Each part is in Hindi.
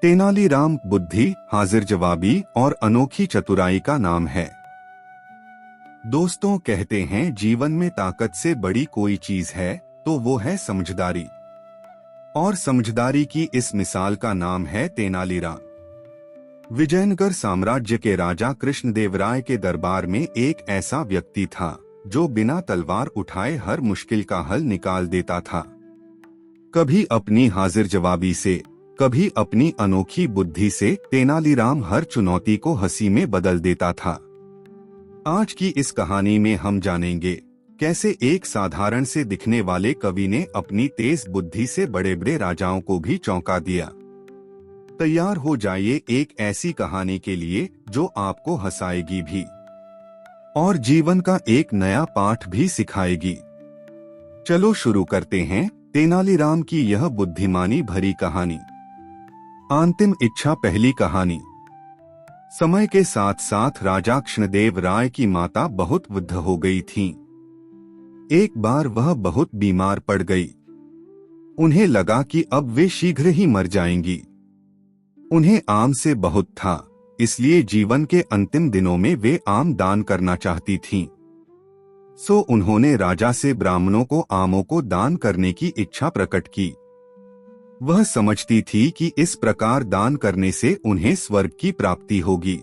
तेनालीराम बुद्धि, हाजिर जवाबी और अनोखी चतुराई का नाम है। दोस्तों, कहते हैं जीवन में ताकत से बड़ी कोई चीज है तो वो है समझदारी। और समझदारी की इस मिसाल का नाम है तेनालीराम। विजयनगर साम्राज्य के राजा कृष्णदेवराय के दरबार में एक ऐसा व्यक्ति था जो बिना तलवार उठाए हर मुश्किल का हल निकाल देता था। कभी अपनी हाजिर जवाबी से, कभी अपनी अनोखी बुद्धि से तेनालीराम हर चुनौती को हंसी में बदल देता था। आज की इस कहानी में हम जानेंगे कैसे एक साधारण से दिखने वाले कवि ने अपनी तेज बुद्धि से बड़े बड़े राजाओं को भी चौंका दिया। तैयार हो जाइए एक ऐसी कहानी के लिए जो आपको हंसाएगी भी और जीवन का एक नया पाठ भी सिखाएगी। चलो शुरू करते हैं तेनालीराम की यह बुद्धिमानी भरी कहानी। अंतिम इच्छा। पहली कहानी। समय के साथ साथ राजा कृष्णदेव राय की माता बहुत वृद्ध हो गई थीं। एक बार वह बहुत बीमार पड़ गई। उन्हें लगा कि अब वे शीघ्र ही मर जाएंगी। उन्हें आम से बहुत था, इसलिए जीवन के अंतिम दिनों में वे आम दान करना चाहती थीं। सो उन्होंने राजा से ब्राह्मणों को आमों को दान करने की इच्छा प्रकट की। वह समझती थी कि इस प्रकार दान करने से उन्हें स्वर्ग की प्राप्ति होगी।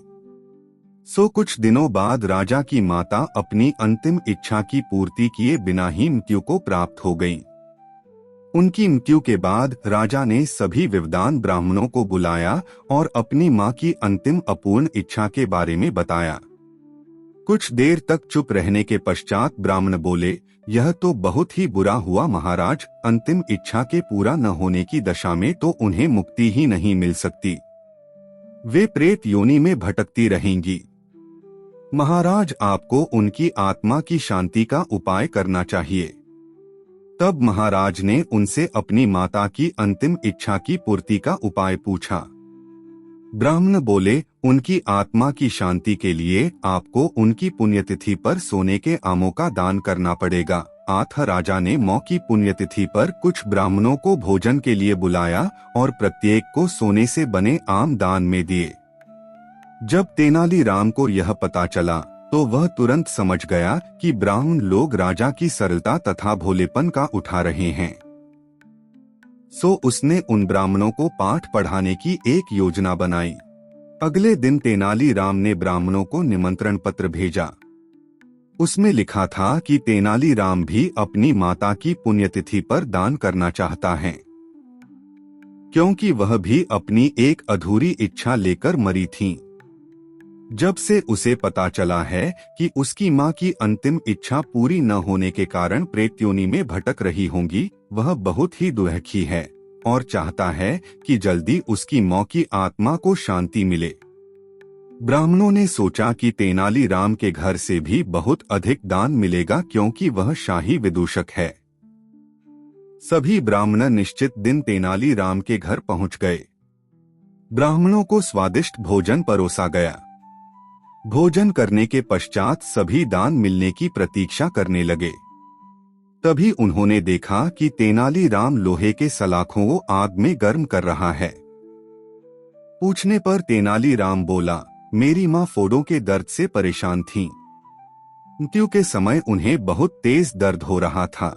सो कुछ दिनों बाद राजा की माता अपनी अंतिम इच्छा की पूर्ति किए बिना ही मृत्यु को प्राप्त हो गईं। उनकी मृत्यु के बाद राजा ने सभी विद्वान ब्राह्मणों को बुलाया और अपनी मां की अंतिम अपूर्ण इच्छा के बारे में बताया। कुछ देर तक चुप रहने के पश्चात ब्राह्मण बोले, यह तो बहुत ही बुरा हुआ महाराज। अंतिम इच्छा के पूरा न होने की दशा में तो उन्हें मुक्ति ही नहीं मिल सकती। वे प्रेत योनि में भटकती रहेंगी। महाराज, आपको उनकी आत्मा की शांति का उपाय करना चाहिए। तब महाराज ने उनसे अपनी माता की अंतिम इच्छा की पूर्ति का उपाय पूछा। ब्राह्मण बोले, उनकी आत्मा की शांति के लिए आपको उनकी पुण्यतिथि पर सोने के आमों का दान करना पड़ेगा। राजा ने मौ की पुण्यतिथि पर कुछ ब्राह्मणों को भोजन के लिए बुलाया और प्रत्येक को सोने से बने आम दान में दिए। जब तेनालीराम को यह पता चला तो वह तुरंत समझ गया कि ब्राह्मण लोग राजा की सरलता तथा भोलेपन का उठा रहे हैं। सो उसने उन ब्राह्मणों को पाठ पढ़ाने की एक योजना बनाई। अगले दिन तेनालीराम ने ब्राह्मणों को निमंत्रण पत्र भेजा। उसमें लिखा था कि तेनालीराम भी अपनी माता की पुण्यतिथि पर दान करना चाहता है, क्योंकि वह भी अपनी एक अधूरी इच्छा लेकर मरी थी। जब से उसे पता चला है कि उसकी मां की अंतिम इच्छा पूरी न होने के कारण प्रेत योनि में भटक रही होंगी, वह बहुत ही दुखी है और चाहता है कि जल्दी उसकी मौ की आत्मा को शांति मिले। ब्राह्मणों ने सोचा कि तेनालीराम के घर से भी बहुत अधिक दान मिलेगा, क्योंकि वह शाही विदूषक है। सभी ब्राह्मण निश्चित दिन तेनालीराम के घर पहुंच गए। ब्राह्मणों को स्वादिष्ट भोजन परोसा गया। भोजन करने के पश्चात सभी दान मिलने की प्रतीक्षा करने लगे। तभी उन्होंने देखा कि तेनालीराम लोहे के सलाखों को आग में गर्म कर रहा है। पूछने पर तेनालीराम बोला, मेरी मां फोड़ों के दर्द से परेशान थीं। मृत्यु के समय उन्हें बहुत तेज दर्द हो रहा था।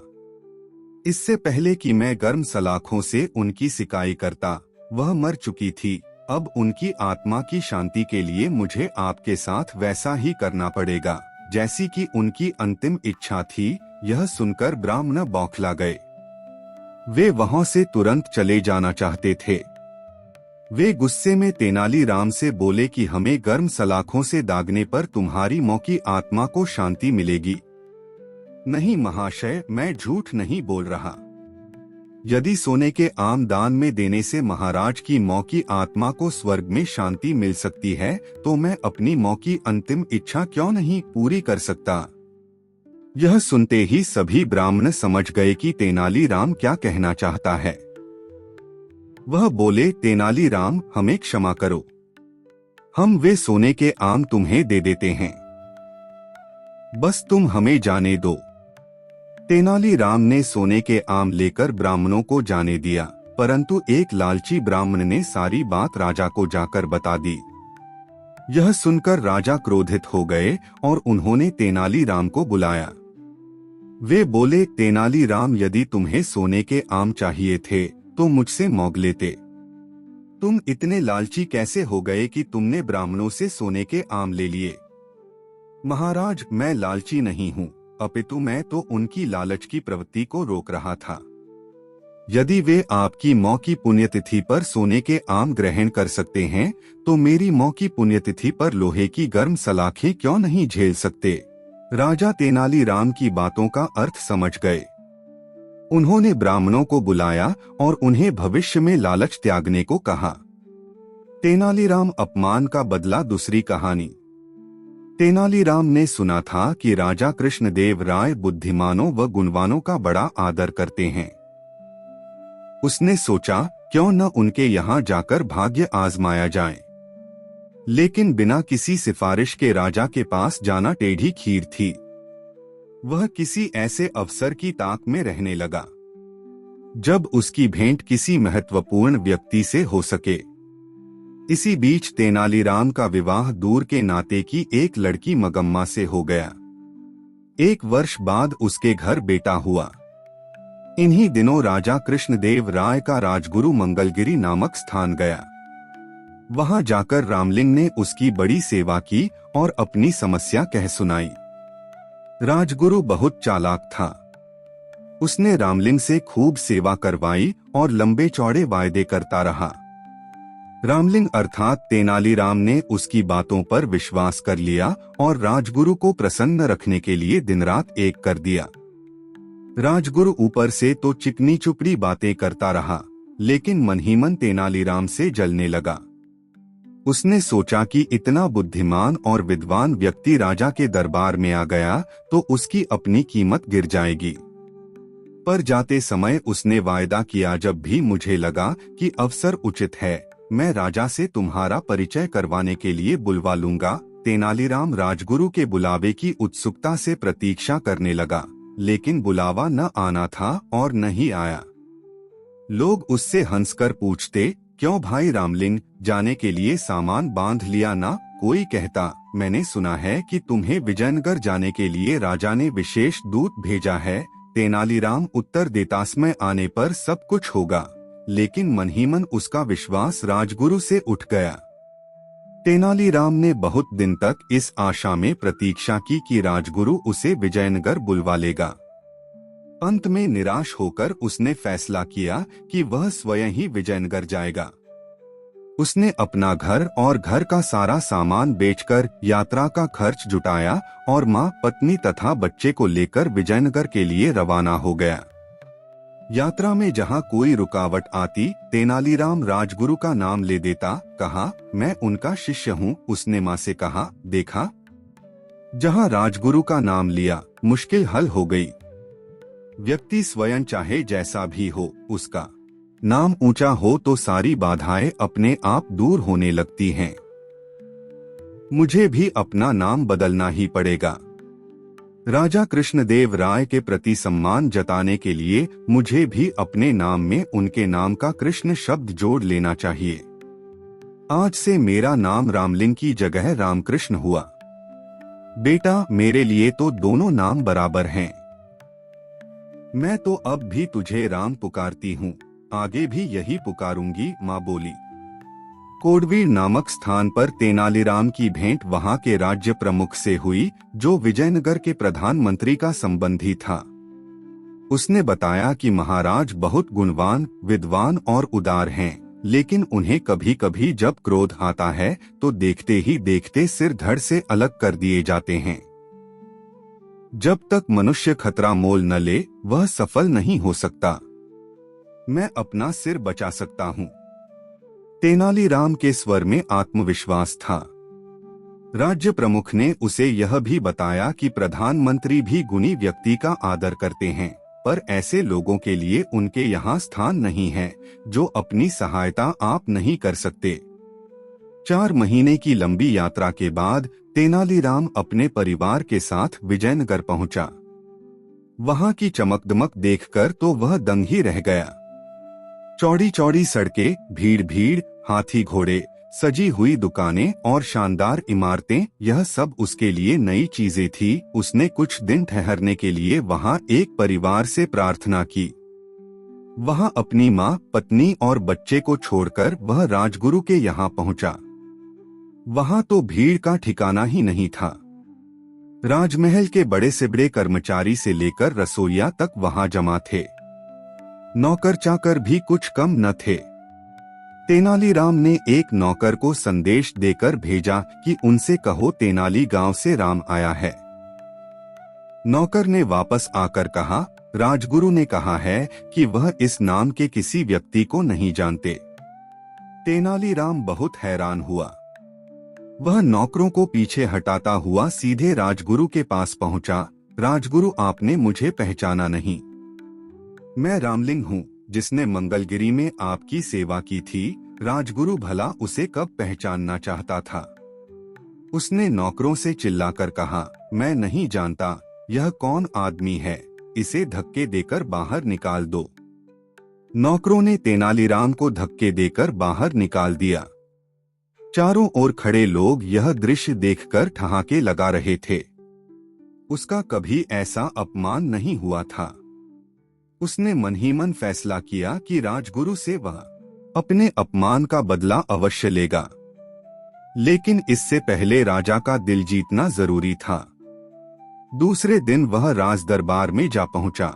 इससे पहले कि मैं गर्म सलाखों से उनकी सिकाई करता, वह मर चुकी थी। अब उनकी आत्मा की शांति के लिए मुझे आपके साथ वैसा ही करना पड़ेगा जैसी कि उनकी अंतिम इच्छा थी। यह सुनकर ब्राह्मण बौखला गए। वे वहां से तुरंत चले जाना चाहते थे। वे गुस्से में तेनालीराम से बोले कि हमें गर्म सलाखों से दागने पर तुम्हारी मौ की आत्मा को शांति मिलेगी। नहीं महाशय, मैं झूठ नहीं बोल रहा। यदि सोने के आम दान में देने से महाराज की मौ की आत्मा को स्वर्ग में शांति मिल सकती है, तो मैं अपनी मौ की अंतिम इच्छा क्यों नहीं पूरी कर सकता। यह सुनते ही सभी ब्राह्मण समझ गए कि तेनालीराम क्या कहना चाहता है। वह बोले, तेनालीराम, हमें क्षमा करो, हम वे सोने के आम तुम्हें दे देते हैं, बस तुम हमें जाने दो। तेनालीराम ने सोने के आम लेकर ब्राह्मणों को जाने दिया। परंतु एक लालची ब्राह्मण ने सारी बात राजा को जाकर बता दी। यह सुनकर राजा क्रोधित हो गए और उन्होंने तेनालीराम को बुलाया। वे बोले, तेनालीराम, यदि तुम्हें सोने के आम चाहिए थे तो मुझसे मांग लेते। तुम इतने लालची कैसे हो गए कि तुमने ब्राह्मणों से सोने के आम ले लिए? महाराज, मैं लालची नहीं हूँ, अपितु मैं तो उनकी लालच की प्रवृत्ति को रोक रहा था। यदि वे आपकी माँ की पुण्यतिथि पर सोने के आम ग्रहण कर सकते हैं तो मेरी माँ की पुण्यतिथि पर लोहे की गर्म सलाखें क्यों नहीं झेल सकते? राजा तेनालीराम की बातों का अर्थ समझ गए। उन्होंने ब्राह्मणों को बुलाया और उन्हें भविष्य में लालच त्यागने को कहा। तेनालीराम अपमान का बदला। दूसरी कहानी। तेनालीराम ने सुना था कि राजा कृष्णदेव राय बुद्धिमानों व गुणवानों का बड़ा आदर करते हैं। उसने सोचा, क्यों न उनके यहाँ जाकर भाग्य आजमाया जाए। लेकिन बिना किसी सिफारिश के राजा के पास जाना टेढ़ी खीर थी। वह किसी ऐसे अफसर की ताक में रहने लगा जब उसकी भेंट किसी महत्वपूर्ण व्यक्ति से हो सके। इसी बीच तेनालीराम का विवाह दूर के नाते की एक लड़की मगम्मा से हो गया। 1 वर्ष बाद उसके घर बेटा हुआ। इन्हीं दिनों राजा कृष्णदेव राय का राजगुरु मंगलगिरी नामक स्थान गया। वहां जाकर रामलिंग ने उसकी बड़ी सेवा की और अपनी समस्या कह सुनाई। राजगुरु बहुत चालाक था। उसने रामलिंग से खूब सेवा करवाई और लंबे चौड़े वायदे करता रहा। रामलिंग अर्थात तेनालीराम ने उसकी बातों पर विश्वास कर लिया और राजगुरु को प्रसन्न रखने के लिए दिन रात एक कर दिया। राजगुरु ऊपर से तो चिकनी चुपड़ी बातें करता रहा, लेकिन मन ही मन तेनालीराम से जलने लगा। उसने सोचा कि इतना बुद्धिमान और विद्वान व्यक्ति राजा के दरबार में आ गया तो उसकी अपनी कीमत गिर जाएगी। पर जाते समय उसने वायदा किया, जब भी मुझे लगा कि अवसर उचित है मैं राजा से तुम्हारा परिचय करवाने के लिए बुलवा लूंगा। तेनालीराम राजगुरु के बुलावे की उत्सुकता से प्रतीक्षा करने लगा, लेकिन बुलावा न आना था और न ही आया। लोग उससे हंसकर पूछते, क्यों भाई रामलिंग, जाने के लिए सामान बांध लिया ना? कोई कहता, मैंने सुना है कि तुम्हें विजयनगर जाने के लिए राजा ने विशेष दूत भेजा है। तेनालीराम उत्तर देता, समय आने पर सब कुछ होगा। लेकिन मन ही मन उसका विश्वास राजगुरु से उठ गया। तेनालीराम ने बहुत दिन तक इस आशा में प्रतीक्षा की कि राजगुरु उसे विजयनगर बुलवा लेगा। अंत में निराश होकर उसने फैसला किया कि वह स्वयं ही विजयनगर जाएगा। उसने अपना घर और घर का सारा सामान बेचकर यात्रा का खर्च जुटाया और मां, पत्नी तथा बच्चे को लेकर विजयनगर के लिए रवाना हो गया। यात्रा में जहां कोई रुकावट आती, तेनालीराम राजगुरु का नाम ले देता। कहा, मैं उनका शिष्य हूँ। उसने मां से कहा, देखा, जहां राजगुरु का नाम लिया मुश्किल हल हो गई। व्यक्ति स्वयं चाहे जैसा भी हो, उसका नाम ऊंचा हो तो सारी बाधाएं अपने आप दूर होने लगती हैं। मुझे भी अपना नाम बदलना ही पड़ेगा। राजा कृष्णदेव राय के प्रति सम्मान जताने के लिए मुझे भी अपने नाम में उनके नाम का कृष्ण शब्द जोड़ लेना चाहिए। आज से मेरा नाम रामलिंग की जगह रामकृष्ण हुआ। बेटा, मेरे लिए तो दोनों नाम बराबर हैं। मैं तो अब भी तुझे राम पुकारती हूँ, आगे भी यही पुकारूंगी, माँ बोली। कोडवीर नामक स्थान पर तेनालीराम की भेंट वहां के राज्य प्रमुख से हुई, जो विजयनगर के प्रधानमंत्री का संबंधी था। उसने बताया कि महाराज बहुत गुणवान, विद्वान और उदार हैं, लेकिन उन्हें कभी कभी जब क्रोध आता है तो देखते ही देखते सिर धड़ से अलग कर दिए जाते हैं। जब तक मनुष्य खतरा मोल न ले, वह सफल नहीं हो सकता। मैं अपना सिर बचा सकता हूँ। तेनालीराम के स्वर में आत्मविश्वास था। राज्य प्रमुख ने उसे यह भी बताया कि प्रधानमंत्री भी गुणी व्यक्ति का आदर करते हैं, पर ऐसे लोगों के लिए उनके यहाँ स्थान नहीं है जो अपनी सहायता आप नहीं कर सकते। 4 महीने की लंबी यात्रा के बाद तेनालीराम अपने परिवार के साथ विजयनगर पहुंचा। वहां की चमकदमक देखकर तो वह दंग ही रह गया। चौड़ी चौड़ी सड़कें, भीड़ भीड़, हाथी घोड़े, सजी हुई दुकानें और शानदार इमारतें, यह सब उसके लिए नई चीजें थी। उसने कुछ दिन ठहरने के लिए वहां एक परिवार से प्रार्थना की। वहां अपनी माँ, पत्नी और बच्चे को छोड़कर वह राजगुरु के यहाँ पहुंचा। वहां तो भीड़ का ठिकाना ही नहीं था। राजमहल के बड़े से बड़े कर्मचारी से लेकर रसोइया तक वहां जमा थे। नौकर चाकर भी कुछ कम न थे। तेनालीराम ने एक नौकर को संदेश देकर भेजा कि उनसे कहो तेनाली गांव से राम आया है। नौकर ने वापस आकर कहा, राजगुरु ने कहा है कि वह इस नाम के किसी व्यक्ति को नहीं जानते। तेनालीराम बहुत हैरान हुआ। वह नौकरों को पीछे हटाता हुआ सीधे राजगुरु के पास पहुंचा। राजगुरु, आपने मुझे पहचाना नहीं। मैं रामलिंग हूँ, जिसने मंगलगिरी में आपकी सेवा की थी। राजगुरु भला उसे कब पहचानना चाहता था। उसने नौकरों से चिल्लाकर कहा, मैं नहीं जानता, यह कौन आदमी है, इसे धक्के देकर बाहर निकाल दो। नौकरों ने तेनालीराम को धक्के देकर बाहर निकाल दिया। चारों ओर खड़े लोग यह दृश्य देखकर ठहाके लगा रहे थे। उसका कभी ऐसा अपमान नहीं हुआ था। उसने मन ही मन फैसला किया कि राजगुरु से वह अपने अपमान का बदला अवश्य लेगा, लेकिन इससे पहले राजा का दिल जीतना जरूरी था। दूसरे दिन वह राज दरबार में जा पहुंचा।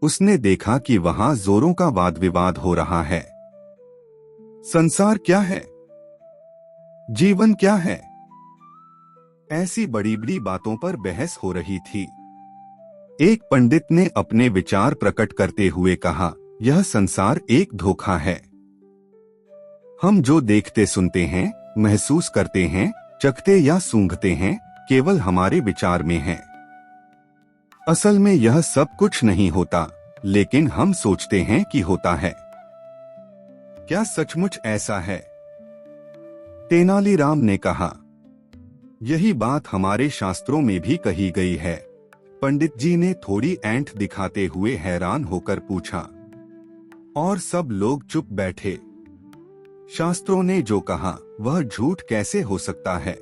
उसने देखा कि वहां जोरों का वाद विवाद हो रहा है। संसार क्या है, जीवन क्या है, ऐसी बड़ी बड़ी बातों पर बहस हो रही थी। एक पंडित ने अपने विचार प्रकट करते हुए कहा, यह संसार एक धोखा है। हम जो देखते सुनते हैं, महसूस करते हैं, चखते या सूंघते हैं, केवल हमारे विचार में है। असल में यह सब कुछ नहीं होता, लेकिन हम सोचते हैं कि होता है। क्या सचमुच ऐसा है? तेनालीराम ने कहा, यही बात हमारे शास्त्रों में भी कही गई है। पंडित जी ने थोड़ी ऐंठ दिखाते हुए हैरान होकर पूछा, और सब लोग चुप बैठे। शास्त्रों ने जो कहा वह झूठ कैसे हो सकता है?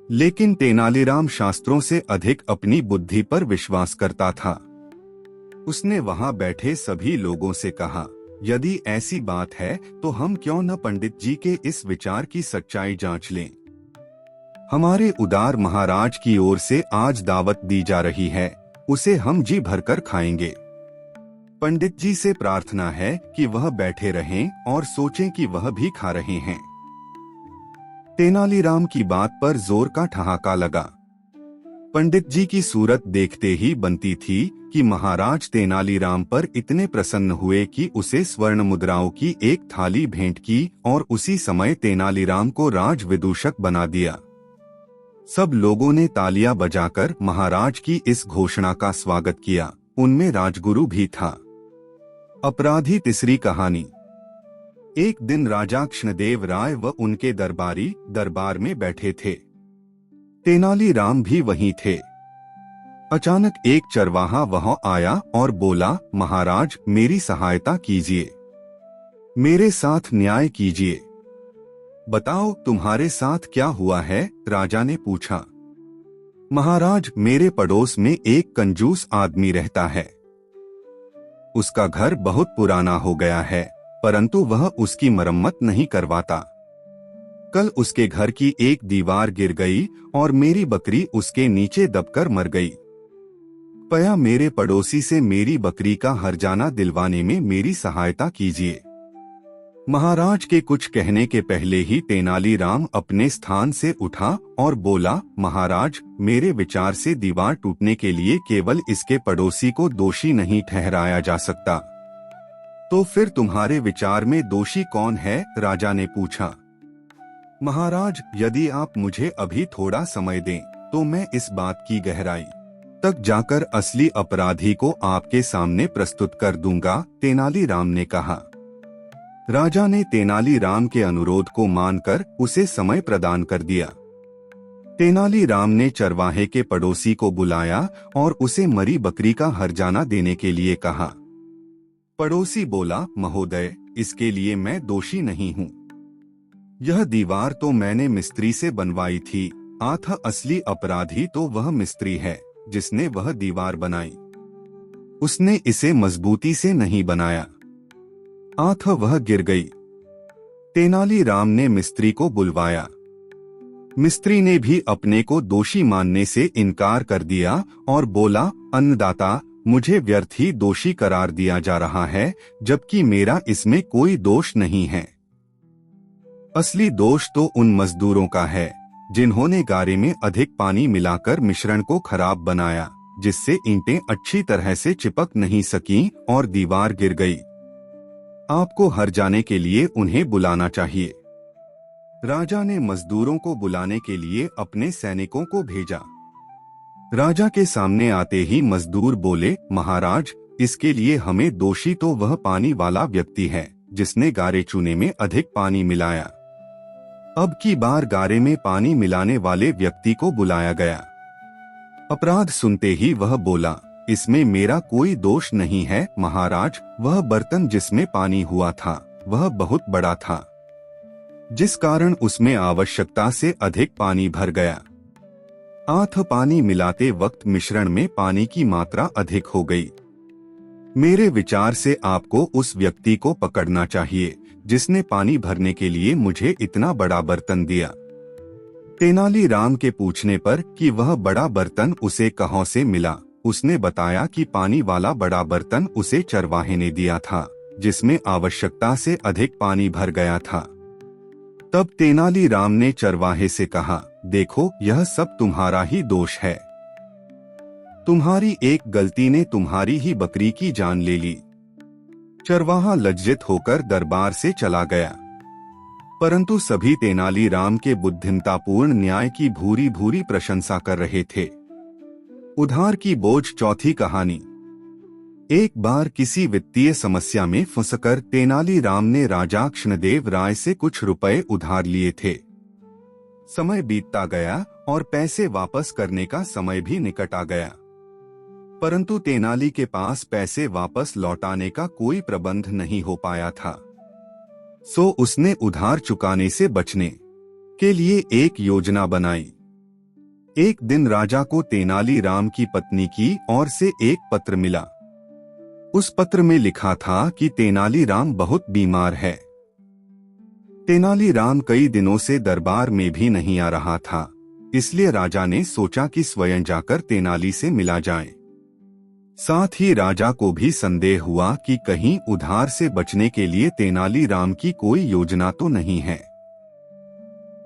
लेकिन तेनालीराम शास्त्रों से अधिक अपनी बुद्धि पर विश्वास करता था। उसने वहां बैठे सभी लोगों से कहा, यदि ऐसी बात है तो हम क्यों न पंडित जी के इस विचार की सच्चाई जांच लें। हमारे उदार महाराज की ओर से आज दावत दी जा रही है, उसे हम जी भरकर खाएंगे। पंडित जी से प्रार्थना है कि वह बैठे रहें और सोचें कि वह भी खा रहे हैं। तेनालीराम की बात पर जोर का ठहाका लगा। पंडित जी की सूरत देखते ही बनती थी कि महाराज तेनालीराम पर इतने प्रसन्न हुए कि उसे स्वर्ण मुद्राओं की एक थाली भेंट की और उसी समय तेनालीराम को राज विदूषक बना दिया। सब लोगों ने तालियां बजाकर महाराज की इस घोषणा का स्वागत किया। उनमें राजगुरु भी था। अपराधी तीसरी कहानी। एक दिन राजा कृष्णदेव राय व उनके दरबारी दरबार में बैठे थे। तेनालीराम भी वहीं थे। अचानक एक चरवाहा वहां आया और बोला, महाराज मेरी सहायता कीजिए, मेरे साथ न्याय कीजिए। बताओ तुम्हारे साथ क्या हुआ है? राजा ने पूछा। महाराज, मेरे पड़ोस में एक कंजूस आदमी रहता है। उसका घर बहुत पुराना हो गया है, परंतु वह उसकी मरम्मत नहीं करवाता। कल उसके घर की एक दीवार गिर गई और मेरी बकरी उसके नीचे दबकर मर गई। कृपया मेरे पड़ोसी से मेरी बकरी का हर्जाना दिलवाने में मेरी सहायता कीजिए। महाराज के कुछ कहने के पहले ही तेनालीराम अपने स्थान से उठा और बोला, महाराज, मेरे विचार से दीवार टूटने के लिए केवल इसके पड़ोसी को दोषी नहीं ठहराया जा सकता। तो फिर तुम्हारे विचार में दोषी कौन है? राजा ने पूछा। महाराज, यदि आप मुझे अभी थोड़ा समय दें तो मैं इस बात की गहराई तक जाकर असली अपराधी को आपके सामने प्रस्तुत कर दूंगा, तेनालीराम ने कहा। राजा ने तेनालीराम के अनुरोध को मानकर उसे समय प्रदान कर दिया। तेनालीराम ने चरवाहे के पड़ोसी को बुलाया और उसे मरी बकरी का हर्जाना देने के लिए कहा। पड़ोसी बोला, महोदय, इसके लिए मैं दोषी नहीं हूँ। यह दीवार तो मैंने मिस्त्री से बनवाई थी, आथा असली अपराधी तो वह मिस्त्री है जिसने वह दीवार बनाई। उसने इसे मजबूती से नहीं बनाया, आथा वह गिर गई। तेनालीराम ने मिस्त्री को बुलवाया। मिस्त्री ने भी अपने को दोषी मानने से इनकार कर दिया और बोला, अन्नदाता, मुझे व्यर्थ ही दोषी करार दिया जा रहा है, जबकि मेरा इसमें कोई दोष नहीं है। असली दोष तो उन मजदूरों का है जिन्होंने गारे में अधिक पानी मिलाकर मिश्रण को खराब बनाया, जिससे ईंटें अच्छी तरह से चिपक नहीं सकीं और दीवार गिर गई। आपको हर जाने के लिए उन्हें बुलाना चाहिए। राजा ने मजदूरों को बुलाने के लिए अपने सैनिकों को भेजा। राजा के सामने आते ही मजदूर बोले, महाराज, इसके लिए हमें दोषी तो वह पानी वाला व्यक्ति है जिसने गारे चूने में अधिक पानी मिलाया। अब की बार गारे में पानी मिलाने वाले व्यक्ति को बुलाया गया। अपराध सुनते ही वह बोला, इसमें मेरा कोई दोष नहीं है महाराज, वह बर्तन जिसमें पानी हुआ था वह बहुत बड़ा था, जिस कारण उसमें आवश्यकता से अधिक पानी भर गया। आठ पानी मिलाते वक्त मिश्रण में पानी की मात्रा अधिक हो गई। मेरे विचार से आपको उस व्यक्ति को पकड़ना चाहिए जिसने पानी भरने के लिए मुझे इतना बड़ा बर्तन दिया। तेनालीराम के पूछने पर कि वह बड़ा बर्तन उसे कहाँ से मिला, उसने बताया कि पानी वाला बड़ा बर्तन उसे चरवाहे ने दिया था, जिसमें आवश्यकता से अधिक पानी भर गया था। तब तेनालीराम ने चरवाहे से कहा, देखो, यह सब तुम्हारा ही दोष है। तुम्हारी एक गलती ने तुम्हारी ही बकरी की जान ले ली। चरवाहा लज्जित होकर दरबार से चला गया, परंतु सभी तेनालीराम के बुद्धिमतापूर्ण न्याय की भूरी भूरी प्रशंसा कर रहे थे। उधार की बोझ, चौथी कहानी। एक बार किसी वित्तीय समस्या में फंसकर तेनालीराम ने राजा कृष्णदेव राय से कुछ रुपए उधार लिए थे। समय बीतता गया और पैसे वापस करने का समय भी निकट आ गया, परंतु तेनाली के पास पैसे वापस लौटाने का कोई प्रबंध नहीं हो पाया था। सो उसने उधार चुकाने से बचने के लिए एक योजना बनाई। एक दिन राजा को तेनालीराम की पत्नी की ओर से एक पत्र मिला। उस पत्र में लिखा था कि तेनालीराम बहुत बीमार है। तेनालीराम कई दिनों से दरबार में भी नहीं आ रहा था, इसलिए राजा ने सोचा कि स्वयं जाकर तेनाली से मिला जाए। साथ ही राजा को भी संदेह हुआ कि कहीं उधार से बचने के लिए तेनालीराम की कोई योजना तो नहीं है।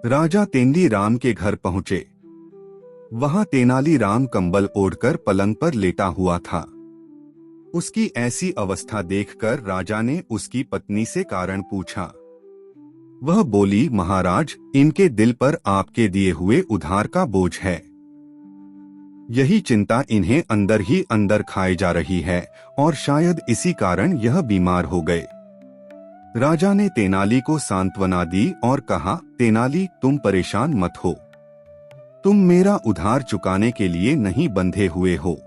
राजा तेनालीराम के घर पहुंचे। वहां तेनालीराम कंबल ओढ़कर पलंग पर लेटा हुआ था। उसकी ऐसी अवस्था देखकर राजा ने उसकी पत्नी से कारण पूछा। वह बोली, महाराज, इनके दिल पर आपके दिए हुए उधार का बोझ है। यही चिंता इन्हें अंदर ही अंदर खाए जा रही है और शायद इसी कारण यह बीमार हो गए। राजा ने तेनाली को सांत्वना दी और कहा, तेनाली, तुम परेशान मत हो। तुम मेरा उधार चुकाने के लिए नहीं बंधे हुए हो।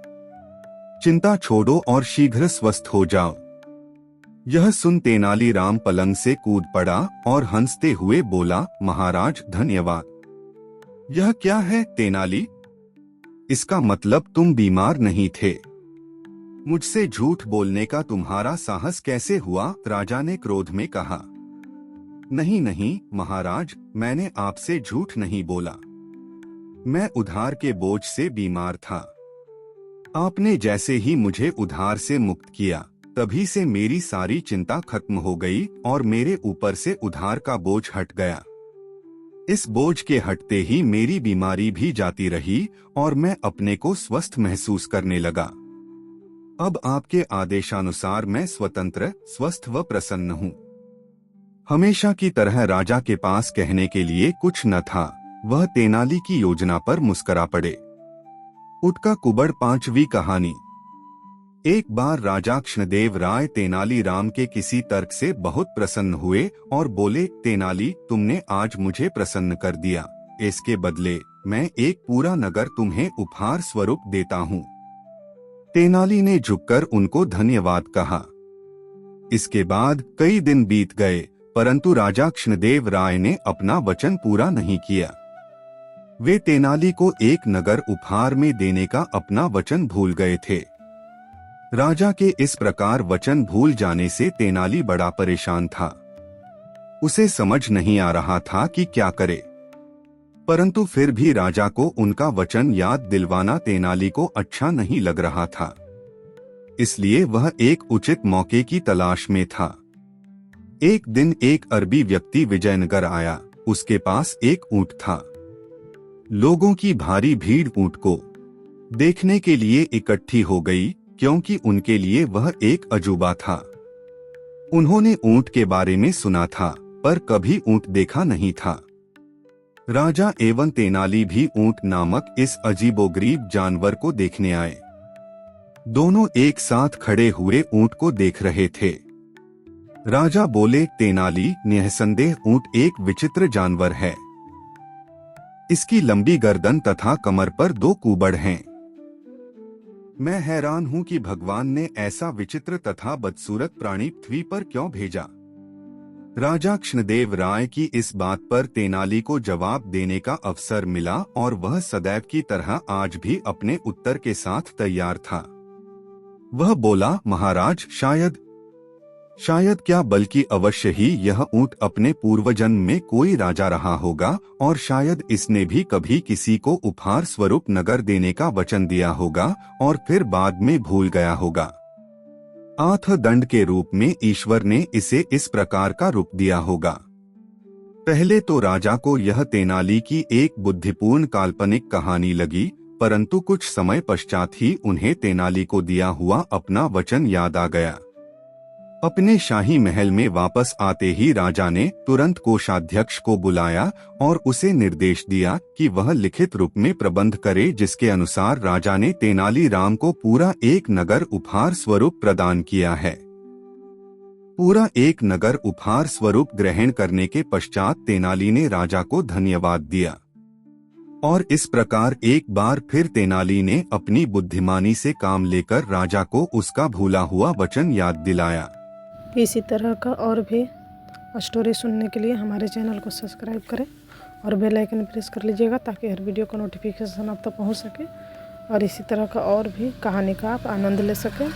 चिंता छोड़ो और शीघ्र स्वस्थ हो जाओ। यह सुन तेनालीराम पलंग से कूद पड़ा और हंसते हुए बोला, महाराज, धन्यवाद। यह क्या है तेनाली? इसका मतलब तुम बीमार नहीं थे। मुझसे झूठ बोलने का तुम्हारा साहस कैसे हुआ? राजा ने क्रोध में कहा। नहीं नहीं महाराज, मैंने आपसे झूठ नहीं बोला। मैं उधार के बोझ से बीमार था। आपने जैसे ही मुझे उधार से मुक्त किया, तभी से मेरी सारी चिंता खत्म हो गई और मेरे ऊपर से उधार का बोझ हट गया। इस बोझ के हटते ही मेरी बीमारी भी जाती रही और मैं अपने को स्वस्थ महसूस करने लगा। अब आपके आदेशानुसार मैं स्वतंत्र, स्वस्थ व प्रसन्न हूँ। हमेशा की तरह राजा के पास कहने के लिए कुछ न था। वह तेनाली की योजना पर मुस्करा पड़े। उठका कुबड़, पांचवी कहानी। एक बार राजा कृष्णदेव राय तेनालीराम के किसी तर्क से बहुत प्रसन्न हुए और बोले, तेनाली, तुमने आज मुझे प्रसन्न कर दिया। इसके बदले मैं एक पूरा नगर तुम्हें उपहार स्वरूप देता हूँ। तेनाली ने झुककर उनको धन्यवाद कहा। इसके बाद कई दिन बीत गए, परंतु राजा कृष्णदेव राय ने अपना वचन पूरा नहीं किया। वे तेनाली को एक नगर उपहार में देने का अपना वचन भूल गए थे। राजा के इस प्रकार वचन भूल जाने से तेनाली बड़ा परेशान था। उसे समझ नहीं आ रहा था कि क्या करे, परंतु फिर भी राजा को उनका वचन याद दिलवाना तेनाली को अच्छा नहीं लग रहा था। इसलिए वह एक उचित मौके की तलाश में था। एक दिन एक अरबी व्यक्ति विजयनगर आया। उसके पास एक ऊंट था। लोगों की भारी भीड़ ऊंट को देखने के लिए इकट्ठी हो गई, क्योंकि उनके लिए वह एक अजूबा था। उन्होंने ऊंट के बारे में सुना था, पर कभी ऊंट देखा नहीं था। राजा एवं तेनाली भी ऊंट नामक इस अजीबोगरीब जानवर को देखने आए। दोनों एक साथ खड़े हुए ऊंट को देख रहे थे। राजा बोले, तेनाली, निःसंदेह ऊंट एक विचित्र जानवर है। इसकी लंबी गर्दन तथा कमर पर 2 कुबड़ हैं। मैं हैरान हूं कि भगवान ने ऐसा विचित्र तथा बदसूरत प्राणी पृथ्वी पर क्यों भेजा। राजा कृष्णदेव राय की इस बात पर तेनाली को जवाब देने का अवसर मिला और वह सदैव की तरह आज भी अपने उत्तर के साथ तैयार था। वह बोला, महाराज, शायद क्या बल्कि अवश्य ही यह ऊंट अपने पूर्वजन्म में कोई राजा रहा होगा और शायद इसने भी कभी किसी को उपहार स्वरूप नगर देने का वचन दिया होगा और फिर बाद में भूल गया होगा। दंड के रूप में ईश्वर ने इसे इस प्रकार का रूप दिया होगा। पहले तो राजा को यह तेनाली की एक बुद्धिपूर्ण काल्पनिक कहानी लगी, परंतु कुछ समय पश्चात ही उन्हें तेनाली को दिया हुआ अपना वचन याद आ गया। अपने शाही महल में वापस आते ही राजा ने तुरंत कोषाध्यक्ष को बुलाया और उसे निर्देश दिया कि वह लिखित रूप में प्रबंध करे, जिसके अनुसार राजा ने तेनाली राम को पूरा एक नगर उपहार स्वरूप प्रदान किया है। पूरा एक नगर उपहार स्वरूप ग्रहण करने के पश्चात तेनाली ने राजा को धन्यवाद दिया और इस प्रकार एक बार फिर तेनाली ने अपनी बुद्धिमानी से काम लेकर राजा को उसका भूला हुआ वचन याद दिलाया। इसी तरह का और भी स्टोरी सुनने के लिए हमारे चैनल को सब्सक्राइब करें और बेल आइकन प्रेस कर लीजिएगा, ताकि हर वीडियो का नोटिफिकेशन आप तक पहुंच सके और इसी तरह का और भी कहानी का आप आनंद ले सकें।